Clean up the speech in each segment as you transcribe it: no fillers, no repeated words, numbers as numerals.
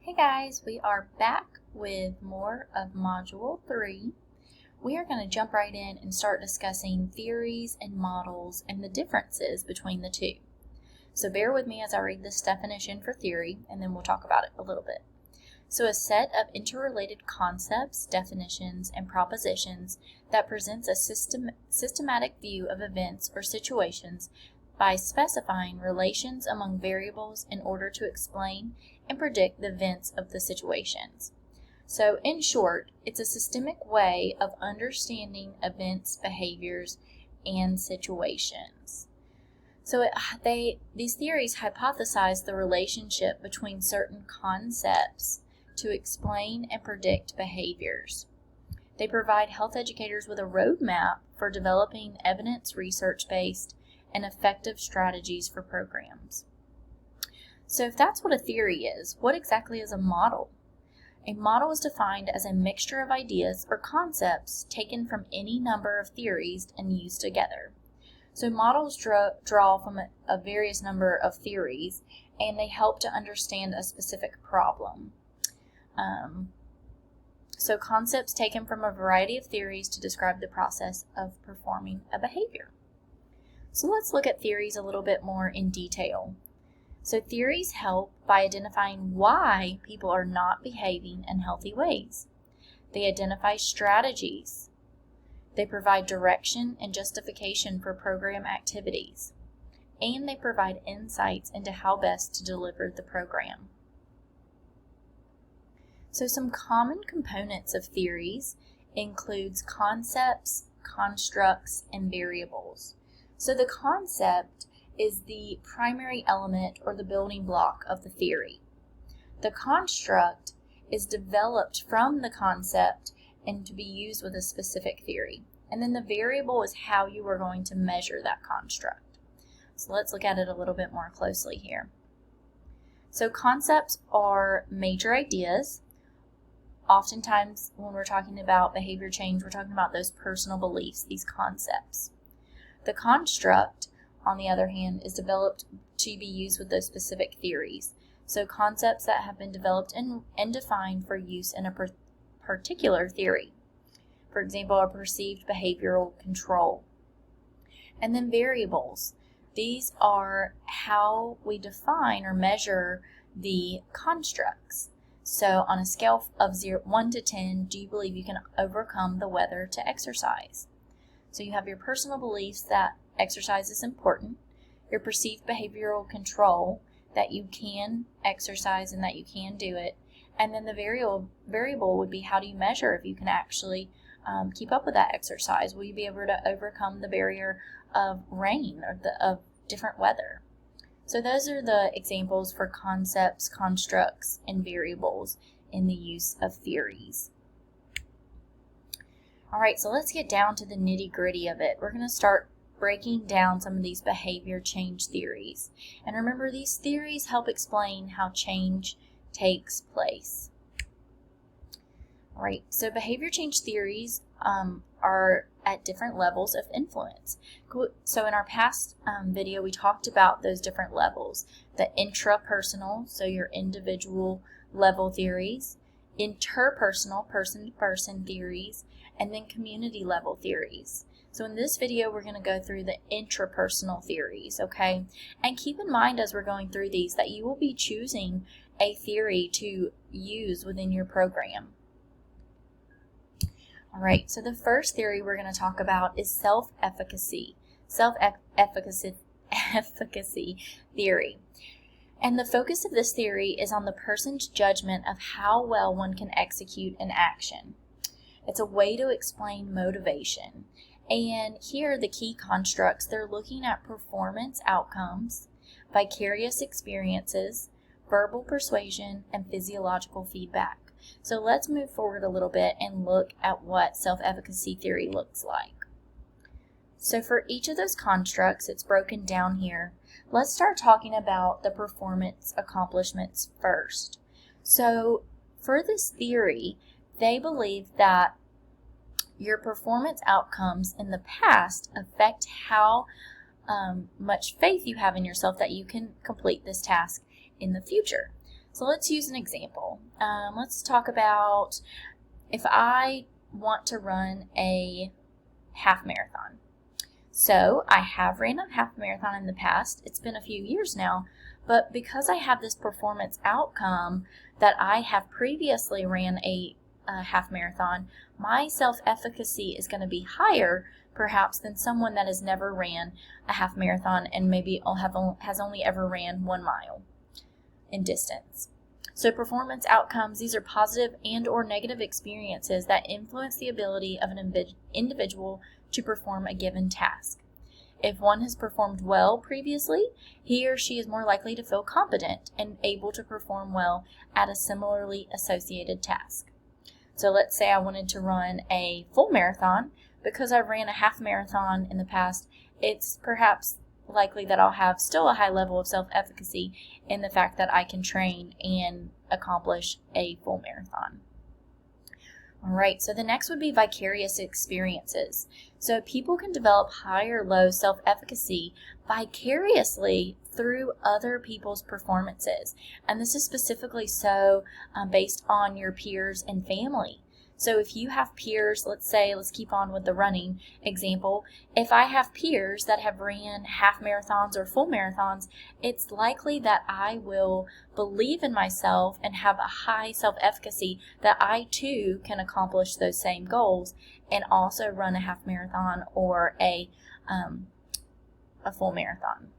Hey guys, we are back with more of Module 3. We are going to jump right in and start discussing theories and models and the differences between the two. So bear with me as I read this definition for theory, and then we'll talk about it a little bit. So a set of interrelated concepts, definitions, and propositions that presents a systematic view of events or situations by specifying relations among variables in order to explain and predict the events of the situations. So in short, it's a systemic way of understanding events, behaviors, and situations. So these theories hypothesize the relationship between certain concepts to explain and predict behaviors. They provide health educators with a roadmap for developing evidence research-based and effective strategies for programs. So if that's what a theory is, what exactly is a model? A model is defined as a mixture of ideas or concepts taken from any number of theories and used together. So models draw from a various number of theories, and they help to understand a specific problem. So concepts taken from a variety of theories to describe the process of performing a behavior. So let's look at theories a little bit more in detail. So theories help by identifying why people are not behaving in healthy ways. They identify strategies. They provide direction and justification for program activities. And they provide insights into how best to deliver the program. So some common components of theories includes concepts, constructs, and variables. So the concept is the primary element or the building block of the theory. The construct is developed from the concept and to be used with a specific theory. And then the variable is how you are going to measure that construct. So let's look at it a little bit more closely here. So concepts are major ideas. Oftentimes when we're talking about behavior change, we're talking about those personal beliefs, these concepts. The construct, on the other hand, is developed to be used with those specific theories. So concepts that have been developed and defined for use in a particular theory. For example, a perceived behavioral control. And then variables. These are how we define or measure the constructs. So on a scale of 1 to 10, do you believe you can overcome the weather to exercise? So you have your personal beliefs that exercise is important, your perceived behavioral control that you can exercise and that you can do it, and then the variable would be how do you measure if you can actually keep up with that exercise? Will you be able to overcome the barrier of rain or of different weather? So those are the examples for concepts, constructs, and variables in the use of theories. Alright, so let's get down to the nitty-gritty of it. We're going to start breaking down some of these behavior change theories. And remember, these theories help explain how change takes place. Alright, so behavior change theories are at different levels of influence. So in our past video, we talked about those different levels. The intrapersonal, so your individual level theories, interpersonal, person-to-person theories, and then community level theories. So in this video, we're going to go through the intrapersonal theories, okay? And keep in mind as we're going through these that you will be choosing a theory to use within your program. Alright, so the first theory we're going to talk about is self-efficacy. Self-efficacy theory. And the focus of this theory is on the person's judgment of how well one can execute an action. It's a way to explain motivation. And here are the key constructs. They're looking at performance outcomes, vicarious experiences, verbal persuasion, and physiological feedback. So let's move forward a little bit and look at what self-efficacy theory looks like. So for each of those constructs, it's broken down here. Let's start talking about the performance accomplishments first. So for this theory, they believe that your performance outcomes in the past affect how much faith you have in yourself that you can complete this task in the future. So let's use an example. Let's talk about if I want to run a half marathon. So I have ran a half marathon in the past. It's been a few years now, but because I have this performance outcome that I have previously ran a half marathon, my self-efficacy is going to be higher perhaps than someone that has never ran a half marathon and maybe has only ever ran 1 mile in distance. So performance outcomes, these are positive and or negative experiences that influence the ability of an individual to perform a given task. If one has performed well previously, he or she is more likely to feel competent and able to perform well at a similarly associated task. So let's say I wanted to run a full marathon. Because I've ran a half marathon in the past, it's perhaps likely that I'll have still a high level of self-efficacy in the fact that I can train and accomplish a full marathon. All right, so the next would be vicarious experiences. So people can develop high or low self-efficacy vicariously through other people's performances. And this is specifically so based on your peers and family. So if you have peers, let's keep on with the running example. If I have peers that have ran half marathons or full marathons, it's likely that I will believe in myself and have a high self-efficacy that I too can accomplish those same goals and also run a half marathon or a full marathon.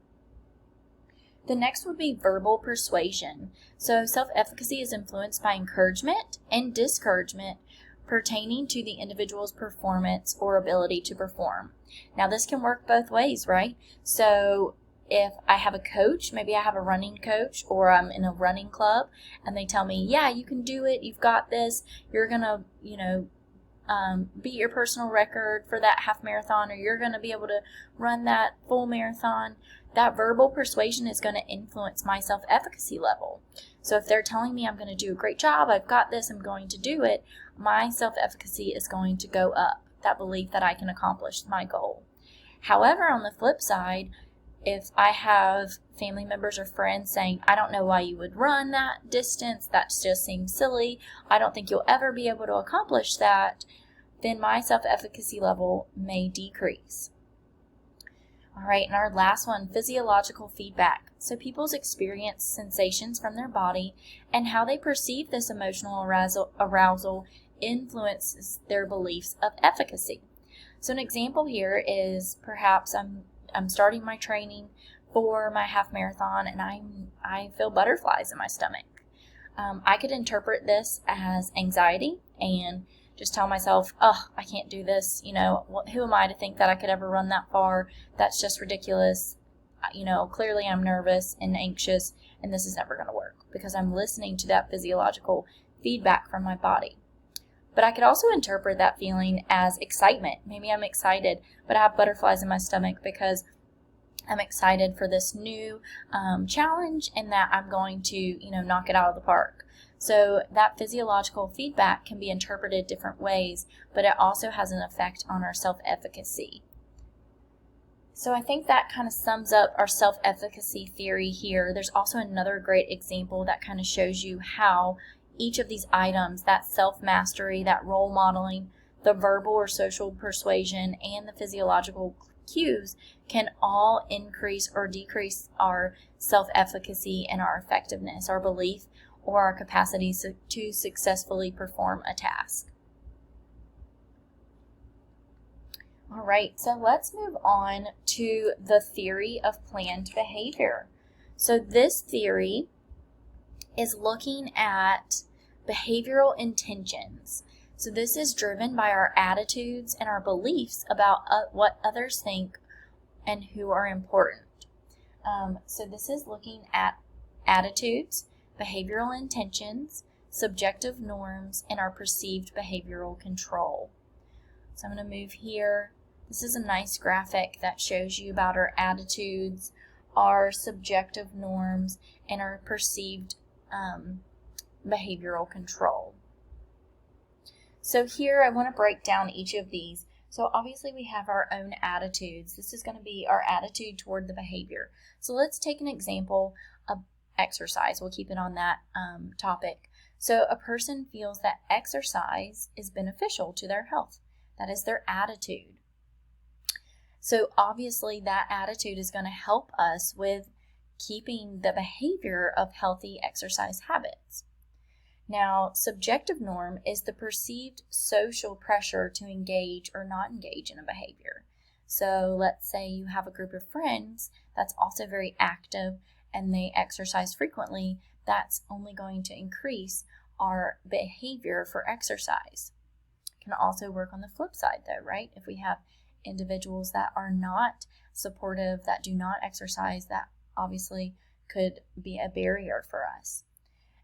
The next would be verbal persuasion. So self-efficacy is influenced by encouragement and discouragement pertaining to the individual's performance or ability to perform. Now this can work both ways, right? So if I have a coach, maybe I have a running coach or I'm in a running club and they tell me, yeah, you can do it, you've got this, you're gonna, beat your personal record for that half marathon, or you're gonna be able to run that full marathon. That verbal persuasion is going to influence my self-efficacy level. So if they're telling me I'm going to do a great job, I've got this, I'm going to do it, my self-efficacy is going to go up, that belief that I can accomplish my goal. However, on the flip side, if I have family members or friends saying, I don't know why you would run that distance, that just seems silly, I don't think you'll ever be able to accomplish that, then my self-efficacy level may decrease. All right, and our last one, physiological feedback. So people's experience sensations from their body and how they perceive this emotional arousal influences their beliefs of efficacy. So an example here is perhaps I'm starting my training for my half marathon and I feel butterflies in my stomach. I could interpret this as anxiety and just tell myself, oh, I can't do this, who am I to think that I could ever run that far? That's just ridiculous. Clearly I'm nervous and anxious and this is never going to work because I'm listening to that physiological feedback from my body. But I could also interpret that feeling as excitement. Maybe I'm excited, but I have butterflies in my stomach because I'm excited for this new challenge and that I'm going to, knock it out of the park. So that physiological feedback can be interpreted different ways, but it also has an effect on our self-efficacy. So I think that kind of sums up our self-efficacy theory here. There's also another great example that kind of shows you how each of these items, that self-mastery, that role modeling, the verbal or social persuasion, and the physiological cues can all increase or decrease our self-efficacy and our effectiveness, our belief, or our capacity to successfully perform a task. All right, so let's move on to the theory of planned behavior. So this theory is looking at behavioral intentions. So this is driven by our attitudes and our beliefs about what others think and who are important. So this is looking at attitudes, behavioral intentions, subjective norms, and our perceived behavioral control. So I'm going to move here. This is a nice graphic that shows you about our attitudes, our subjective norms, and our perceived behavioral control. So here I want to break down each of these. So obviously we have our own attitudes. This is going to be our attitude toward the behavior. So let's take an example exercise. We'll keep it on that topic. So a person feels that exercise is beneficial to their health. That is their attitude. So obviously that attitude is going to help us with keeping the behavior of healthy exercise habits. Now, subjective norm is the perceived social pressure to engage or not engage in a behavior. So let's say you have a group of friends that's also very active and they exercise frequently. That's only going to increase our behavior for exercise. It can also work on the flip side though, right? If we have individuals that are not supportive, that do not exercise, that obviously could be a barrier for us.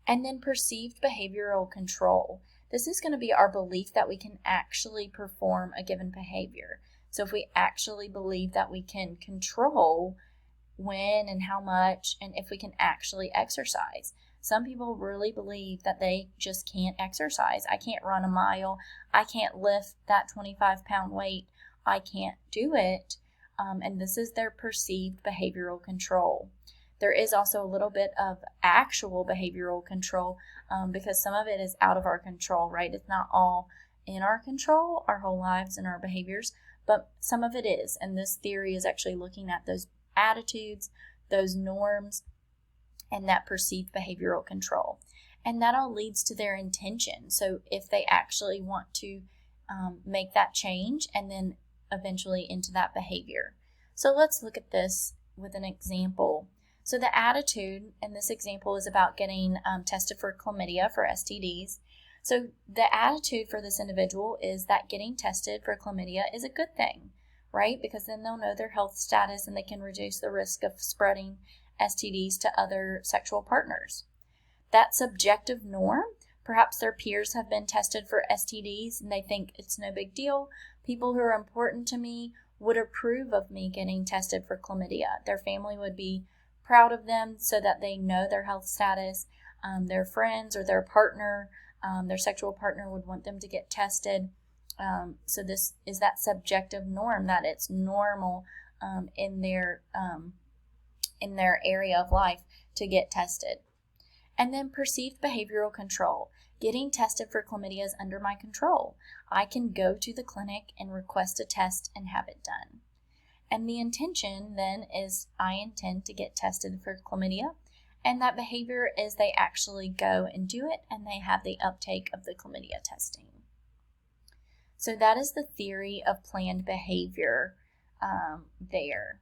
And then perceived behavioral control. This is going to be our belief that we can actually perform a given behavior. So if we actually believe that we can control when and how much, and if we can actually exercise. Some people really believe that they just can't exercise. I can't run a mile. I can't lift that 25-pound weight. I can't do it. And this is their perceived behavioral control. There is also a little bit of actual behavioral control because some of it is out of our control, right? It's not all in our control, our whole lives and our behaviors, but some of it is. And this theory is actually looking at those attitudes, those norms, and that perceived behavioral control. And that all leads to their intention. So if they actually want to make that change and then eventually into that behavior. So let's look at this with an example. So the attitude in this example is about getting tested for chlamydia, for STDs. So the attitude for this individual is that getting tested for chlamydia is a good thing, right? Because then they'll know their health status and they can reduce the risk of spreading STDs to other sexual partners. That subjective norm, perhaps their peers have been tested for STDs and they think it's no big deal. People who are important to me would approve of me getting tested for chlamydia. Their family would be proud of them so that they know their health status. Their friends or their partner, their sexual partner would want them to get tested. So this is that subjective norm, that it's normal in their area of life to get tested. And then perceived behavioral control. Getting tested for chlamydia is under my control. I can go to the clinic and request a test and have it done. And the intention then is I intend to get tested for chlamydia. And that behavior is they actually go and do it and they have the uptake of the chlamydia testing. So that is the theory of planned behavior there.